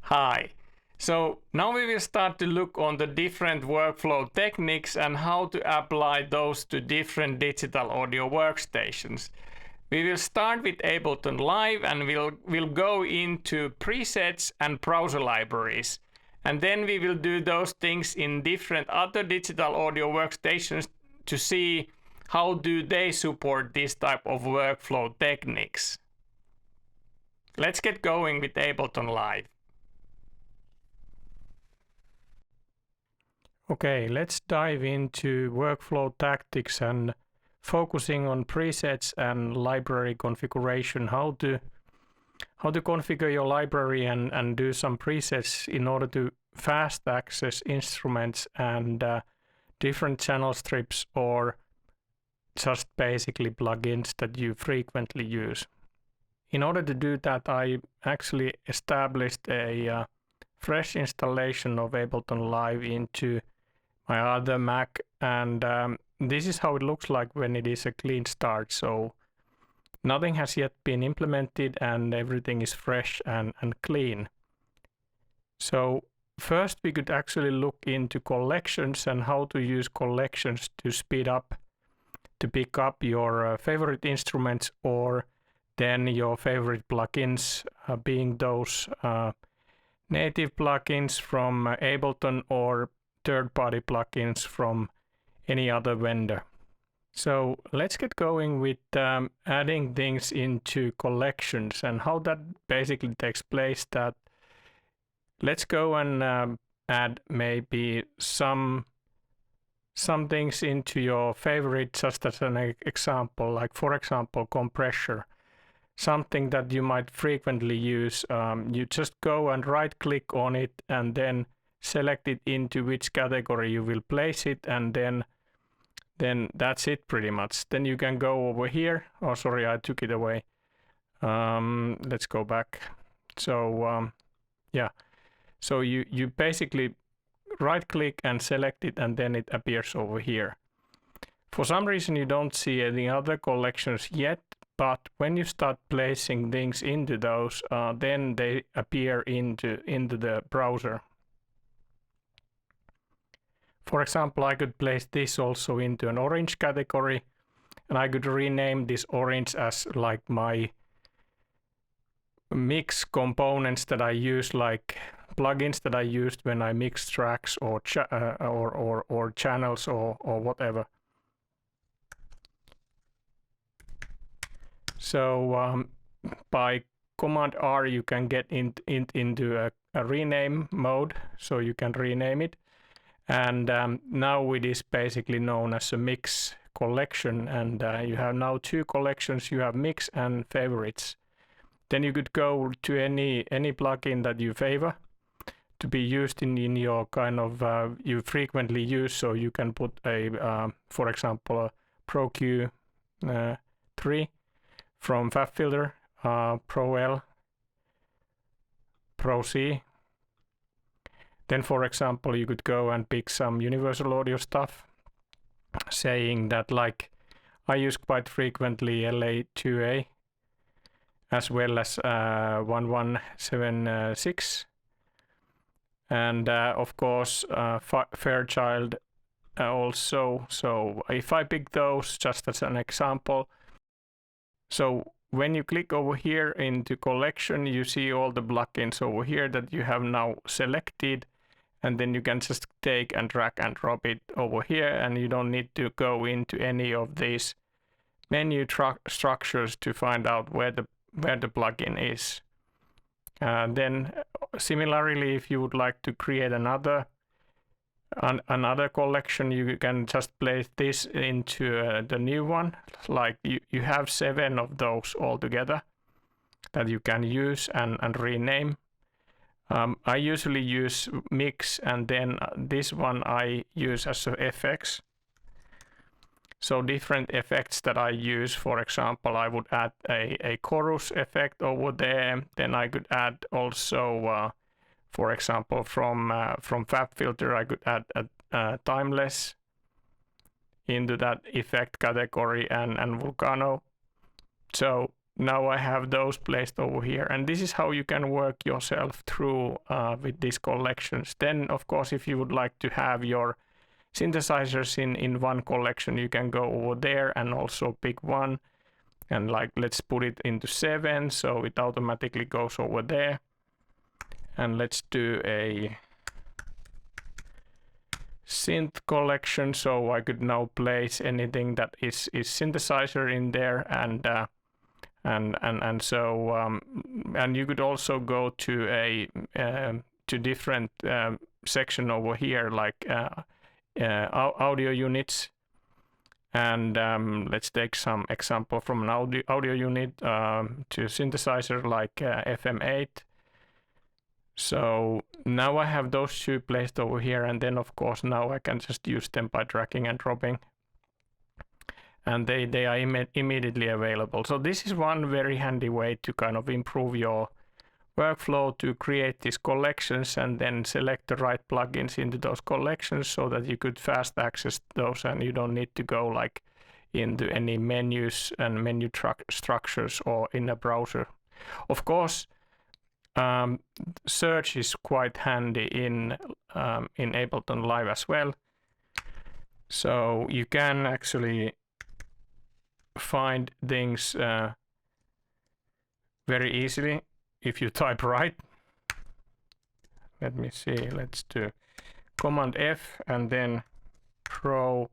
Hi. So now we will start to look on the different workflow techniques and how to apply those to different digital audio workstations. We will start with Ableton Live and we'll go into presets and browser libraries. And then we will do those things in different other digital audio workstations to see how do they support this type of workflow techniques. Let's get going with Ableton Live. Okay, let's dive into workflow tactics and focusing on presets and library configuration, how to configure your library and do some presets in order to fast access instruments and different channel strips or just basically plugins that you frequently use. In order to do that, I actually established a fresh installation of Ableton Live into my other Mac, and this is how it looks like when it is a clean start. So nothing has yet been implemented and everything is fresh and clean. So first we could actually look into collections and how to use collections to speed up, to pick up your favorite instruments or then your favorite plugins, being those native plugins from Ableton or third-party plugins from any other vendor. So let's get going with adding things into collections and how that basically takes place. That let's go and add maybe some things into your favorite, just as an example, like for example compressor, something that you might frequently use. You just go and right click on it and then select it into which category you will place it, and then that's it pretty much. Then you can go over here. Oh, sorry, I took it away. Let's go back. So yeah, so you basically right click and select it, and then it appears over here. For some reason you don't see any other collections yet, but when you start placing things into those, then they appear into the browser. For example, I could place this also into an orange category, and I could rename this orange as like my mix components that I use, like plugins that I used when I mix tracks or channels or whatever. So by Command R you can get into a rename mode, so you can rename it. And now it is basically known as a mix collection, and you have now two collections. You have mix and favorites. Then you could go to any plugin that you favor to be used in your kind of you frequently use. So you can put a for example a Pro Q 3 from FabFilter, Pro L, Pro C. Then, for example, you could go and pick some universal audio stuff, saying that like I use quite frequently LA2A as well as 1176, and of course Fairchild also. So if I pick those just as an example, so when you click over here into collection, you see all the plugins over here that you have now selected. And then you can just take and drag and drop it over here, and you don't need to go into any of these menu structures to find out where the plugin is. Then similarly, if you would like to create another collection, you can just place this into the new one. Like you have 7 of those altogether that you can use and rename. I usually use mix, and then this one I use as a FX. So different effects that I use, for example, I would add a chorus effect over there. Then I could add also, for example, from FabFilter, I could add a timeless into that effect category and Vulcano. So now I have those placed over here, and this is how you can work yourself through with these collections. Then of course, if you would like to have your synthesizers in one collection, you can go over there and also pick one, and like let's put it into 7, so it automatically goes over there. And let's do a synth collection, so I could now place anything that is synthesizer in there, and so and you could also go to a to different section over here, like audio units, and let's take some example from an audio unit to synthesizer like FM8. So now I have those two placed over here, and then of course now I can just use them by dragging and dropping, and they are immediately available. So this is one very handy way to kind of improve your workflow, to create these collections and then select the right plugins into those collections so that you could fast access those, and you don't need to go like into any menus and menu structures or in a browser. Of course, search is quite handy in Ableton Live as well. So you can actually find things very easily if you type right. Let me see, let's do Command F and then Pro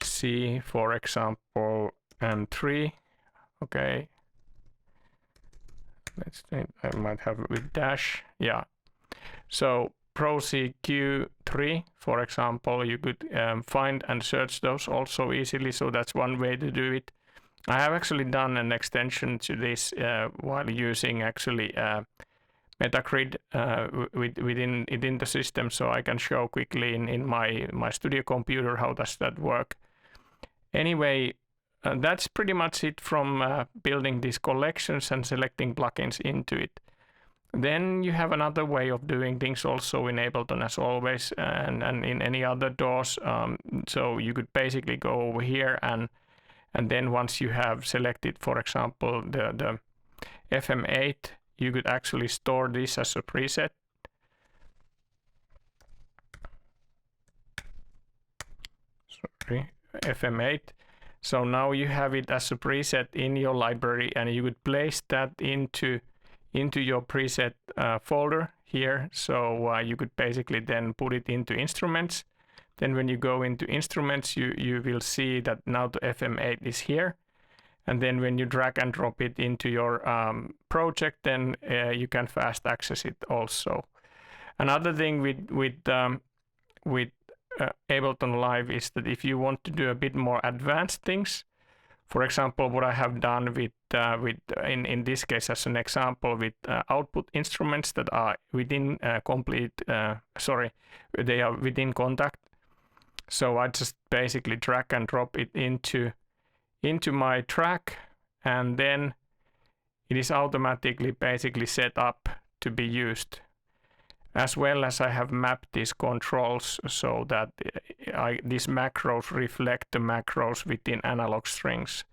C, for example, and 3. Okay. Let's think, I might have it with dash. Yeah. So Pro C Q3, for example, you could find and search those also easily. So that's one way to do it. I have actually done an extension to this while using actually Metagrid within the system, so I can show quickly in my studio computer how does that work. Anyway, that's pretty much it from building these collections and selecting plugins into it. Then you have another way of doing things also in Ableton, as always, and in any other DAWs. So you could basically go over here, and then once you have selected, for example, the FM8, you could actually store this as a preset. Sorry, FM8. So now you have it as a preset in your library, and you could place that into your preset folder here. So you could basically then put it into instruments. Then when you go into instruments, you will see that now the FM8 is here. And then when you drag and drop it into your project, then you can fast access it also. Another thing with Ableton Live is that if you want to do a bit more advanced things, for example, what I have done with in this case as an example with output instruments that are within they are within Contact. So I just basically drag and drop it into my track, and then it is automatically basically set up to be used. As well as I have mapped these controls so that these macros reflect the macros within analog strings.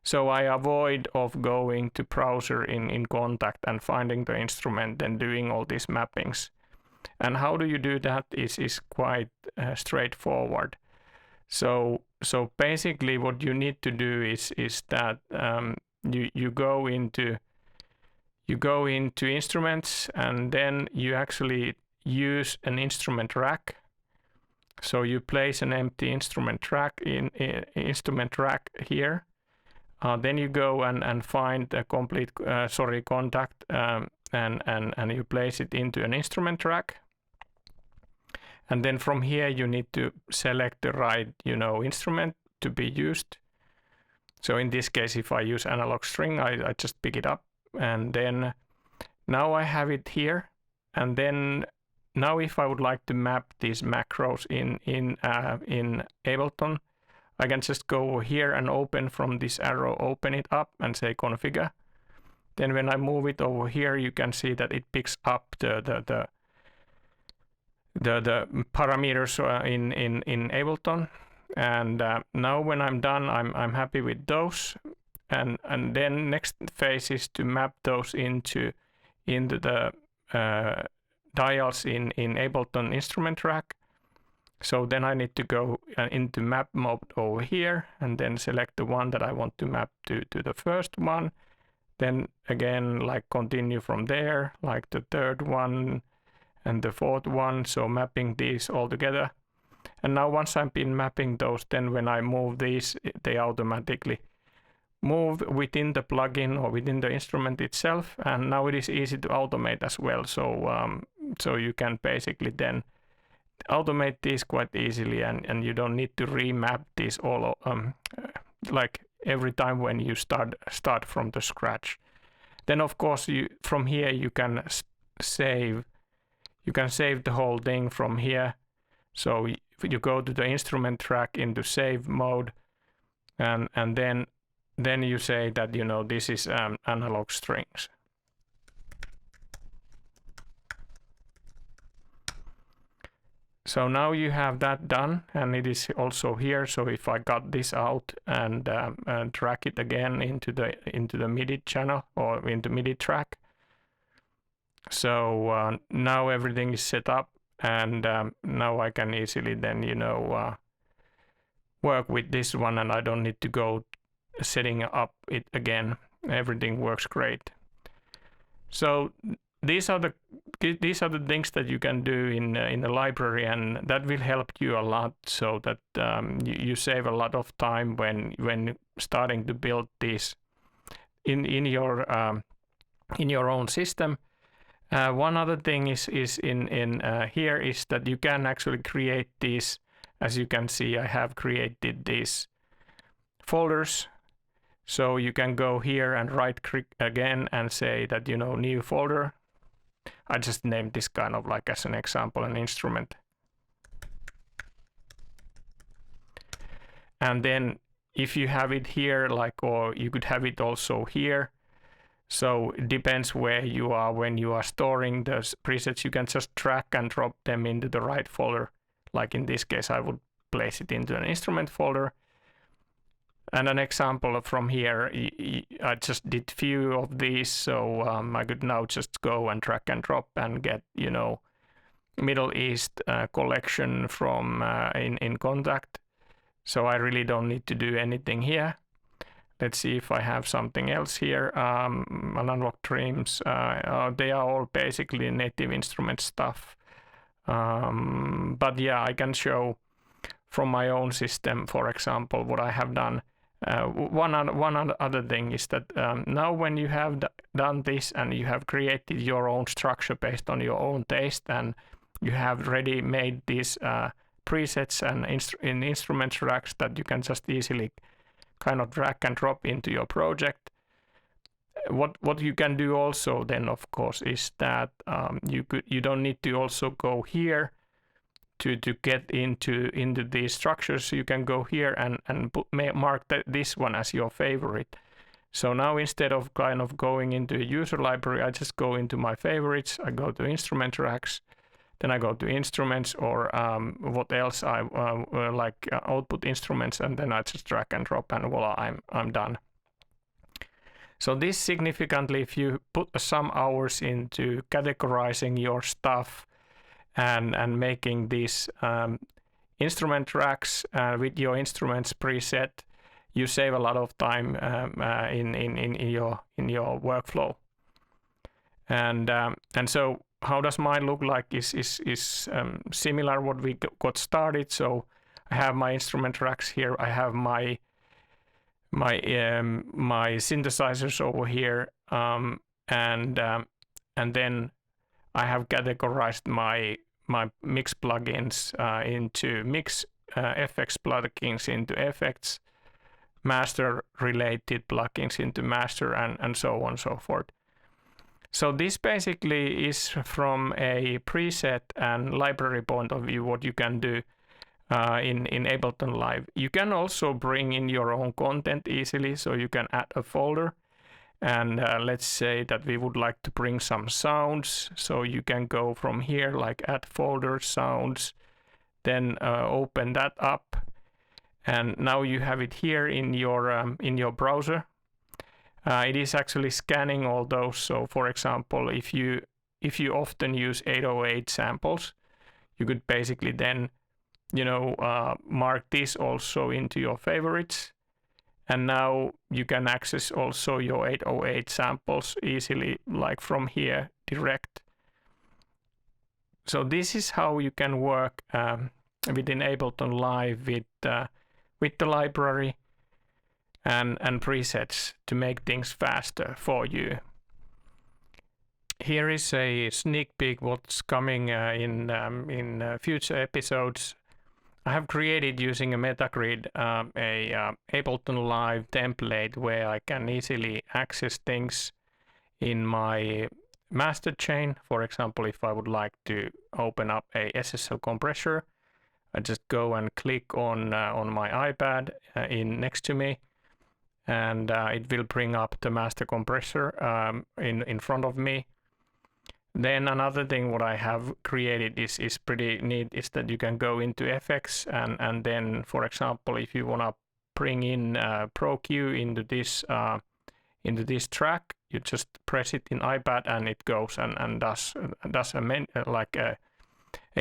So I avoid of going to browser in Contact and finding the instrument and doing all these mappings. And how do you do that is quite straightforward. So basically what you need to do is that you go into instruments, and then you actually use an instrument rack. So you place an empty instrument rack in instrument rack here. Then you go and find a complete Contact and you place it into an instrument rack. And then from here you need to select the right instrument to be used. So in this case, if I use analog string, I just pick it up, and then now I have it here. And then now if I would like to map these macros in Ableton, I can just go over here and open from this arrow, open it up and say configure. Then when I move it over here, you can see that it picks up the parameters in Ableton. And now when I'm done, I'm happy with those. and then next phase is to map those into the dials in Ableton instrument track. So then I need to go into map mode over here and then select the one that I want to map to the first one. Then again, like continue from there, like the third one and the fourth one. So mapping these all together. And now once I've been mapping those, then when I move these, they automatically move within the plugin or within the instrument itself. And now it is easy to automate as well. So so you can basically then automate these quite easily, and you don't need to remap these all like every time when you start from the scratch. Then of course from here you can save the whole thing from here. So you go to the instrument track into save mode, and then you say that, you know, this is analog strings. So now you have that done, and it is also here. So if I got this out and drag it again into the MIDI channel or into MIDI track, so now everything is set up, and now I can easily then, you know, work with this one, and I don't need to go setting up it again. Everything works great. So these are the things that you can do in the library, and that will help you a lot, so that you save a lot of time when starting to build these in your own system. One other thing is in here is that you can actually create these. As you can see, I have created these folders. So you can go here and right click again and say that, you know, new folder. I just named this kind of like as an example, an instrument. And then if you have it here, like, or you could have it also here. So it depends where you are when you are storing those presets. You can just drag and drop them into the right folder. Like in this case, I would place it into an instrument folder. And an example from here, I just did few of these, so I could now just go and drag and drop and get, you know, Middle East collection from in Contact. So I really don't need to do anything here. Let's see if I have something else here. Analog Dreams, they are all basically native instrument stuff. But yeah, I can show from my own system, for example, what I have done. One other thing is that now when you have done this and you have created your own structure based on your own taste, and you have already made these presets and in instrument tracks that you can just easily kind of drag and drop into your project. What you can do also then, of course, is that you don't need to also go here to get into these structures. You can go here and mark this one as your favorite. So now instead of kind of going into a user library, I just go into my favorites. I go to instrument tracks, then I go to instruments, or what else I like output instruments, and then I just drag and drop, and voila, I'm done. So this significantly, if you put some hours into categorizing your stuff and making these instrument tracks with your instruments preset, you save a lot of time in your workflow. And so how does mine look like is similar what we got started. So I have my instrument tracks here. I have my synthesizers over here, and then I have categorized my mix plugins into mix, effects plugins into effects, master related plugins into master, and so on and so forth. So this basically is from a preset and library point of view what you can do in Ableton Live. You can also bring in your own content easily, so you can add a folder, and let's say that we would like to bring some sounds, so you can go from here like add folder sounds, then open that up, and now you have it here in your browser. It is actually scanning all those. So for example, if you often use 808 samples, you could basically then, you know, mark this also into your favorites. And now you can access also your 808 samples easily, like from here direct. So this is how you can work within Ableton Live with the library and presets to make things faster for you. Here is a sneak peek what's coming in future episodes. I have created using a Metagrid a Ableton Live template where I can easily access things in my master chain. For example, if I would like to open up a SSL compressor, I just go and click on my iPad next to me, and it will bring up the master compressor in front of me. Then another thing what I have created is pretty neat is that you can go into effects and then, for example, if you want to bring in Pro Q into this track, you just press it in iPad and it goes and does a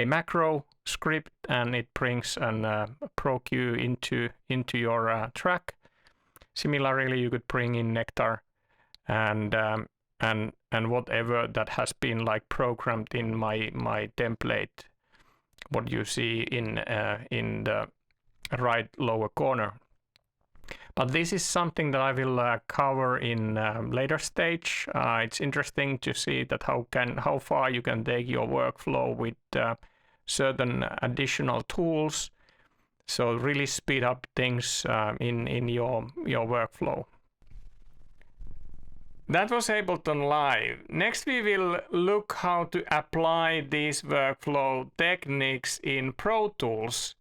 macro script, and it brings an Pro Q into your track. Similarly, you could bring in Nectar and whatever that has been like programmed in my template, what you see in the right lower corner. But this is something that I will cover in later stage. It's interesting to see that how far you can take your workflow with certain additional tools. So really speed up things in your workflow. That was Ableton Live. Next we will look how to apply these workflow techniques in Pro Tools.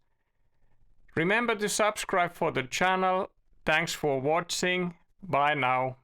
Remember to subscribe for the channel. Thanks for watching. Bye now.